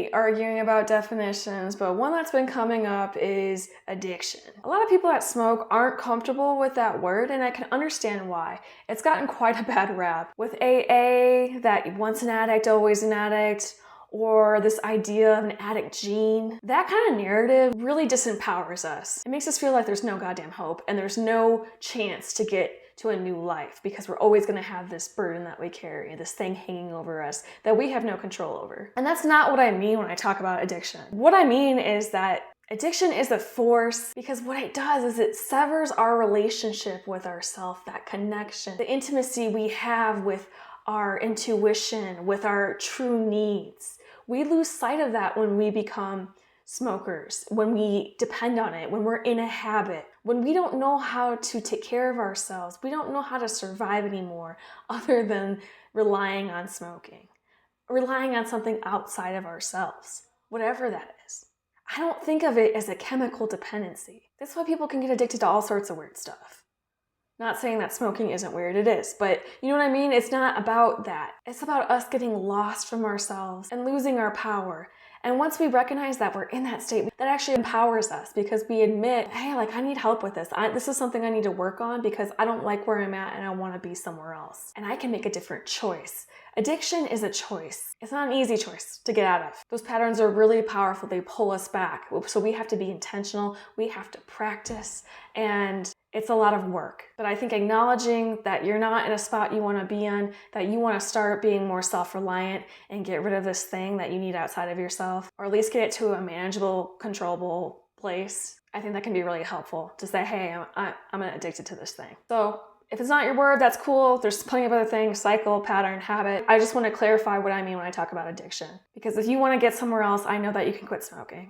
be arguing about definitions, but one that's been coming up is addiction. A lot of people that smoke aren't comfortable with that word, and I can understand why. It's gotten quite a bad rap. With AA, that once an addict, always an addict, or this idea of an addict gene, that kind of narrative really disempowers us. It makes us feel like there's no goddamn hope and there's no chance to get to a new life because we're always going to have this burden that we carry, this thing hanging over us that we have no control over. And that's not what I mean when I talk about addiction. What I mean is that addiction is a force because what it does is it severs our relationship with ourselves, that connection, the intimacy we have with our intuition, with our true needs. We lose sight of that when we become smokers, when we depend on it, when we're in a habit, when we don't know how to take care of ourselves. We don't know how to survive anymore other than relying on smoking, relying on something outside of ourselves, whatever that is. I don't think of it as a chemical dependency. That's why people can get addicted to all sorts of weird stuff. Not saying that smoking isn't weird, it is, but you know what I mean? It's not about that. It's about us getting lost from ourselves and losing our power. And once we recognize that we're in that state, that actually empowers us because we admit, hey, I need help with this. This is something I need to work on because I don't like where I'm at and I want to be somewhere else. And I can make a different choice. Addiction is a choice. It's not an easy choice to get out of. Those patterns are really powerful. They pull us back. So we have to be intentional. We have to practice, and it's a lot of work. But I think acknowledging that you're not in a spot you want to be in, that you want to start being more self-reliant and get rid of this thing that you need outside of yourself, or at least get it to a manageable, controllable place, I think that can be really helpful to say, hey, I'm addicted to this thing. So if it's not your word, that's cool. There's plenty of other things, cycle, pattern, habit. I just want to clarify what I mean when I talk about addiction. Because if you want to get somewhere else, I know that you can quit smoking.